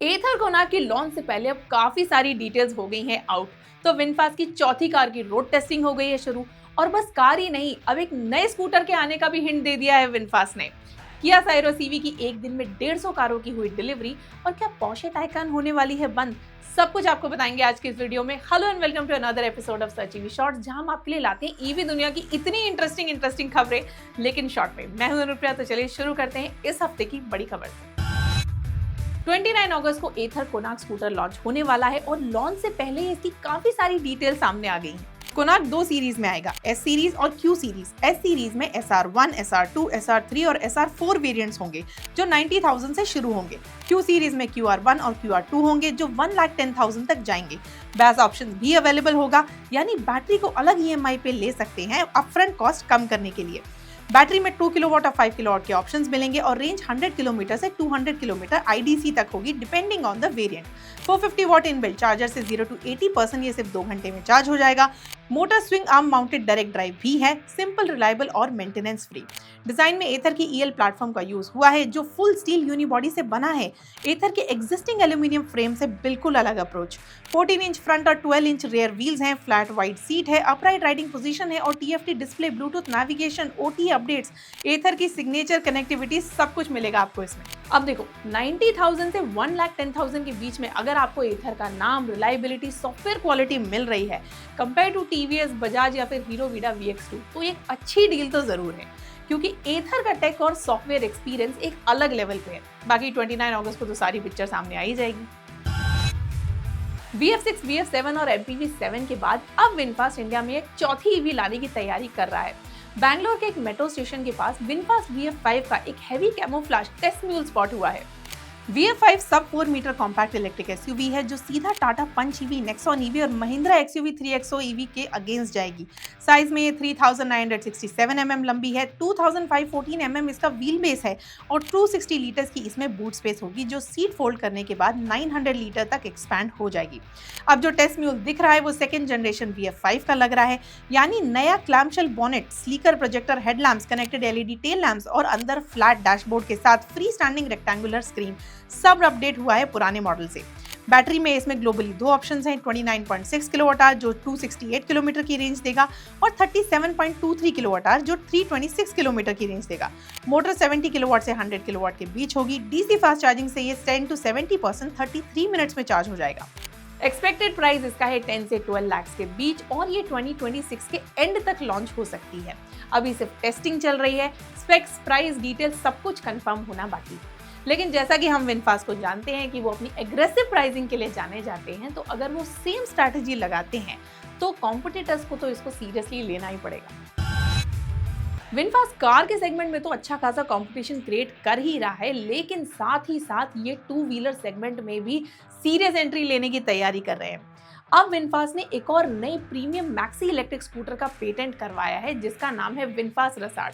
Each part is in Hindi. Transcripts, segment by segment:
एथर कोनाक की लॉन्च से पहले अब काफी सारी डिटेल्स हो गई हैं आउट। तो विनफास्ट की चौथी कार की रोड टेस्टिंग हो गई है शुरू। और बस कार ही नहीं, अब एक नए स्कूटर के आने का भी हिंट दे दिया है विनफास्ट ने। किया साइरोस ईवी की एक दिन में 150 कारों की हुई डिलीवरी, और क्या पोर्शे टायकान होने वाली है बंद। सब कुछ आपको बताएंगे आज के इस वीडियो में। Hello and welcome to another episode of search EV shorts, जहां हम आपके लिए लाते हैं ईवी दुनिया की इतनी इंटरेस्टिंग खबरें, लेकिन शॉर्ट में। मैं हूं अनुप्रिया, तो चलिए शुरू करते हैं इस हफ्ते की बड़ी खबर से। 29 अगस्त को एथर कोनाक स्कूटर लॉन्च होने वाला है, और लॉन्च से पहले इसकी काफी सारी डिटेल सामने आ गई हैं। कोनाक दो सीरीज में आएगा, एस सीरीज और क्यू सीरीज। एस सीरीज में SR1, SR2, SR3 और SR4 वेरिएंट्स होंगे जो 90,000 से शुरू होंगे। क्यू सीरीज में QR1 और QR2 होंगे जो 1,10,000 तक जाएंगे। बैस ऑप्शन भी अवेलेबल होगा, यानी बैटरी को अलग EMI पे ले सकते हैं अपफ्रंट कॉस्ट कम करने के लिए। बैटरी में 2 किलोवाट और 5 किलोवाट के ऑप्शंस मिलेंगे, और रेंज 100 किलोमीटर से 200 किलोमीटर IDC तक होगी depending on the variant. 450 what inbuilt charger से 0 to 80% ये सिर्फ 2 घंटे में चार्ज हो जाएगा। Motor swing arm mounted direct drive भी है, सिंपल, रिलायबल और मेंटेनेंस फ्री। डिजाइन में एथर की EL प्लेटफॉर्म का यूज हुआ है, जो फुल स्टील यूनिबॉडी से बना है। एथर के एग्जिस्टिंग एल्यूमिनियम फ्रेम से बिल्कुल अलग अप्रोच। 14 इंच फ्रंट और 12 इंच रियर व्हील्स हैं, फ्लैट वाइड सीट है, अपराइट राइडिंग पोजीशन है, और TFT display, Bluetooth navigation, OTA updates, Ather की सिग्नेचर कनेक्टिविटी, सब कुछ मिलेगा आपको इसमें। अब देखो, 90,000 से 1,10,000 के बीच में अगर आपको एथर का नाम, रिलायबिलिटी, सॉफ्टवेयर क्वालिटी मिल रही है कंपेयर टू TVS, बजाज या फिर हीरो वीडा VX2, तो एक अच्छी डील तो जरूर है, क्योंकि एथर का टेक और सॉफ्टवेयर एक्सपीरियंस एक अलग लेवल पे है। बाकी 29 अगस्त को तो सारी पिक्चर सामने आ ही जाएगी। VF6, VF7 और MPV7 के बाद अब विनफास्ट इंडिया में एक चौथी EV लाने की तैयारी कर रहा है। बैंगलोर के एक मेट्रो स्टेशन के पास विनफास्ट VF5 का एक heavy camouflage test mule spot हुआ है। VF5 सब 4 मीटर कॉम्पैक्ट इलेक्ट्रिक SUV है, जो सीधा टाटा पंच EV, नेक्सॉन EV और महिंद्रा XUV 3XO EV के अगेंस्ट जाएगी। साइज में ये 3,967 mm लंबी है, 2,514 mm इसका व्हील बेस है, और 260 लीटर्स की इसमें बूट स्पेस होगी, जो सीट फोल्ड करने के बाद 900 लीटर तक एक्सपैंड हो जाएगी। अब जो टेस्ट म्यूल दिख रहा है वो सेकेंड जनरेशन VF5 का लग रहा है, यानी नया clamshell bonnet, sleeker projector headlamps, connected LED tail lamps और अंदर फ्लैट डैशबोर्ड के साथ फ्री स्टैंडिंग रेक्टेंगुलर स्क्रीन, सब अपडेट हुआ है पुराने मॉडल से। बैटरी में इसमें ग्लोबली दो ऑप्शंस हैं, 29.6 किलोवाट आवर जो 268 किलोमीटर की रेंज देगा, और 37.23 किलोवाट आवर जो 326 किलोमीटर की रेंज देगा। मोटर 70 किलोवाट से 100 किलोवाट के बीच होगी। DC फास्ट चार्जिंग से ये 10 to 70% 33 मिनट्स में चार्ज हो जाएगा। एक्सपेक्टेड प्राइस इसका है 10 से 12 लाख के बीच, और ये 2026 के एंड तक लॉन्च हो सकती है। अभी सिर्फ टेस्टिंग चल रही है, स्पेक्स, प्राइस, डिटेल सब कुछ कंफर्म होना बाकी है। लेकिन जैसा कि हम विनफास्ट को जानते हैं कि वो अपनी एग्रेसिव प्राइसिंग के लिए जाने जाते हैं, तो अगर वो सेम स्ट्रैटेजी लगाते हैं तो कॉम्पिटिटर्स को तो इसको सीरियसली लेना ही पड़ेगा। विनफास्ट कार के सेगमेंट में तो अच्छा खासा कंपटीशन क्रिएट कर ही रहा है, लेकिन साथ ही साथ ये 2 व्हीलर सेगमेंट में भी सीरियस एंट्री लेने की तैयारी कर रहे हैं। अब विनफास्ट ने एक और नई प्रीमियम मैक्सी इलेक्ट्रिक स्कूटर का पेटेंट करवाया है, जिसका नाम है विनफास्ट रसाट।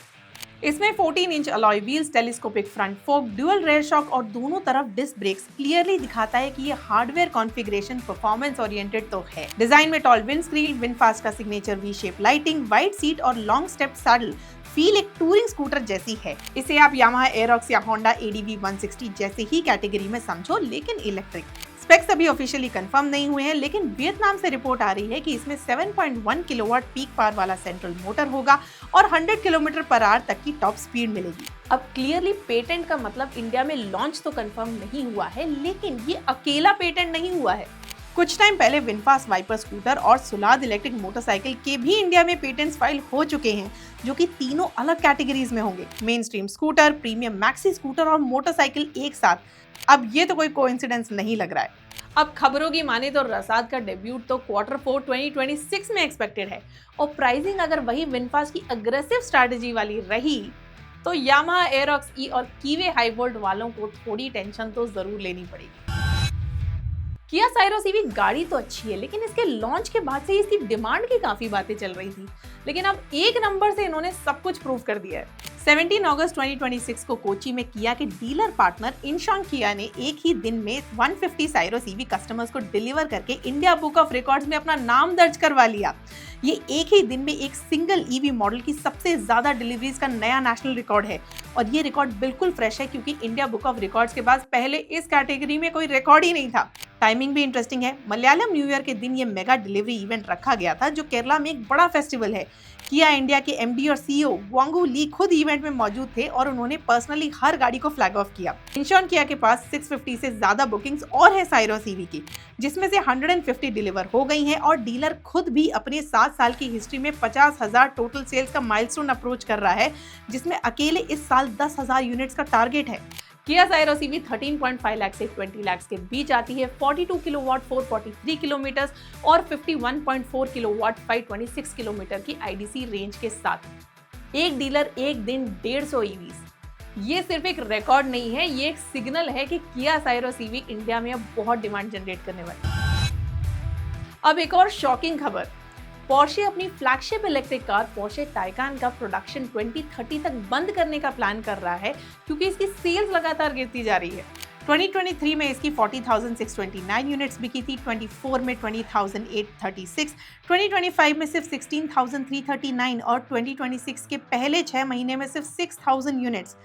इसमें 14 inch alloy wheels, telescopic front fork, dual rear shock और दोनों तरफ डिस्क ब्रेक्स क्लियरली दिखाता है कि ये हार्डवेयर कॉन्फ़िगरेशन परफॉर्मेंस ओरिएंटेड तो है। डिजाइन में टॉल विंडस्क्रीन, विनफास्ट का signature V shape lighting, wide seat और लॉन्ग स्टेप सैडल फील एक टूरिंग स्कूटर जैसी है। इसे आप यामाहा एरोक्स या होंडा ADV 160 जैसे ही कैटेगरी में समझो, लेकिन इलेक्ट्रिक। स्पेक्स अभी ऑफिशियली कंफर्म नहीं हुए हैं, लेकिन वियतनाम से रिपोर्ट आ रही है कि इसमें 7.1 किलोवाट पीक पावर वाला सेंट्रल मोटर होगा, और 100 किलोमीटर पर आवर तक की टॉप स्पीड मिलेगी। अब क्लियरली पेटेंट का मतलब इंडिया में लॉन्च तो कंफर्म नहीं हुआ है, लेकिन ये अकेला पेटेंट नहीं हुआ है। कुछ टाइम पहले विनफास्ट वाइपर स्कूटर और सुलाद इलेक्ट्रिक मोटरसाइकिल के भी इंडिया में पेटेंट्स फाइल हो चुके हैं, जो कि तीनों अलग कैटेगरीज में होंगे, main stream scooter, premium maxi scooter और मोटरसाइकिल एक साथ। अब ये तो कोई कोइंसिडेंस नहीं लग रहा है। अब खबरों की माने तो रसाद का डेब्यूट तो Q4 2026 में एक्सपेक्टेड है, और प्राइसिंग अगर वही विनफास्ट की अग्रेसिव स्ट्रैटेजी वाली रही तो यामाहा एरोक्स E और कीवे हाई वोल्ट वालों को थोड़ी टेंशन तो जरूर लेनी पड़ेगी। किया साइरोस ईवी गाड़ी तो अच्छी है, लेकिन इसके लॉन्च के बाद से इसकी डिमांड की काफी बातें चल रही थी, लेकिन अब एक नंबर से इन्होंने सब कुछ प्रूव कर दिया है। 17 अगस्त 2026 को कोची में किया के डीलर पार्टनर इंशॉन किया ने एक ही दिन में 150 साइरोस ईवी कस्टमर्स को डिलीवर करके इंडिया बुक ऑफ रिकॉर्ड्स में अपना नाम दर्ज करवा लिया। ये एक ही दिन में एक सिंगल ईवी मॉडल की सबसे ज्यादा डिलीवरीज का नया नेशनल रिकॉर्ड है और ये रिकॉर्ड बिल्कुल फ्रेश है क्योंकि इंडिया बुक ऑफ रिकॉर्ड्स के बाद पहले इस कैटेगरी में कोई रिकॉर्ड ही नहीं था। टाइमिंग भी इंटरेस्टिंग है। मलयालम न्यू ईयर के दिन ये मेगा डिलीवरी इवेंट रखा गया था जो केरला में एक बड़ा फेस्टिवल है। किया इंडिया के एमडी और सीईओ वांगू ली खुद इवेंट में मौजूद थे और उन्होंने पर्सनली हर गाड़ी को फ्लैग ऑफ किया। इंशॉन किया के पास 650 से ज्यादा बुकिंग्स और है साइरोस ईवी की, जिसमें से 150 डिलीवर हो गई हैं और डीलर खुद भी अपने 7 साल की हिस्ट्री में 50,000 टोटल सेल्स का माइलस्टोन अप्रोच कर रहा है, जिसमें अकेले इस साल 10,000 यूनिट्स का टारगेट है। किया साइरोस ईवी 13.5 लाख से 20 लाख के बीच आती है। 42 किलोवाट 443 किलोमीटर और 51.4 किलोवाट 526 किलोमीटर की आईडीसी रेंज के साथ। एक डीलर एक दिन 150 ईवीज। ये सिर्फ एक रिकॉर्ड नहीं है, ये एक सिग्नल है कि किया साइरोस ईवी इंडिया में अब बहुत डिमांड जनरेट करने वाली है। अब एक और शॉकिंग खबर, पोर्शे अपनी फ्लैगशिप इलेक्ट्रिक कार पोर्शे टाइकान का प्रोडक्शन 2030 तक बंद करने का प्लान कर रहा है क्योंकि इसकी सेल्स लगातार गिरती जा रही है। 2023 में इसकी 40,629 यूनिट्स बिकी थी, 24 में 20,836, 2025 में सिर्फ 16,339 और 2026 के पहले 6 महीने में सिर्फ 6,000 यूनिट्स,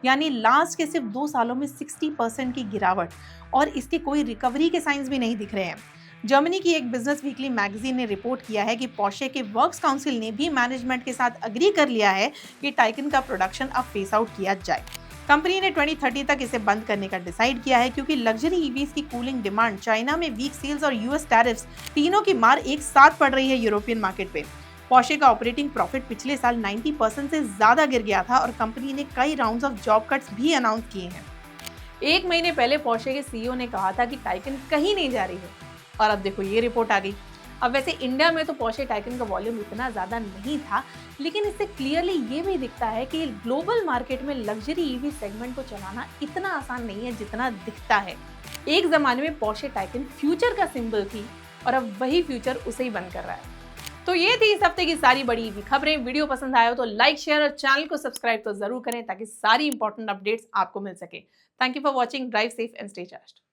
यानी लास्ट के सिर्फ 2 सालों में 60% की गिरावट और इसके कोई रिकवरी के साइंस भी नहीं दिख रहे हैं। जर्मनी की एक बिजनेस वीकली मैगजीन ने रिपोर्ट किया है कि पोर्शे के वर्क्स काउंसिल ने भी मैनेजमेंट के साथ अग्री कर लिया है कि टाइकन का प्रोडक्शन अब फेस आउट किया जाए। कंपनी ने 2030 तक इसे बंद करने का डिसाइड किया है क्योंकि लग्जरी ईवीज की कूलिंग डिमांड, चाइना में वीक सेल्स और यूएस टैरिफ्स, तीनों की मार एक साथ पड़ रही है यूरोपियन मार्केट पे। पोर्शे का ऑपरेटिंग प्रॉफिट पिछले साल 90% से ज्यादा गिर गया था और कंपनी ने कई राउंड्स ऑफ जॉब कट्स भी अनाउंस किए हैं। एक महीने पहले पोर्शे के सीईओ ने कहा था कि टाइकन कहीं नहीं जा रही है और अब देखो ये रिपोर्ट आ गई। अब वैसे इंडिया में तो पोर्शे टाइकन का वॉल्यूम इतना ज़्यादा नहीं था, लेकिन इससे क्लियरली ये भी दिखता है कि ग्लोबल मार्केट में लग्जरी ईवी सेगमेंट को चलाना इतना आसान नहीं है जितना दिखता है। एक ज़माने में पोर्शे टाइकन फ्यूचर का सिंबल थी और अब वही फ्यूचर उसे ही बंद कर रहा है। तो ये थी इस हफ्ते की सारी बड़ी ईवी खबरें। वीडियो पसंद आया हो तो लाइक, शेयर और चैनल को सब्सक्राइब तो जरूर करें ताकि सारी इंपॉर्टेंट अपडेट्स आपको मिल सके। Thank you for watching. Drive safe and stay charged.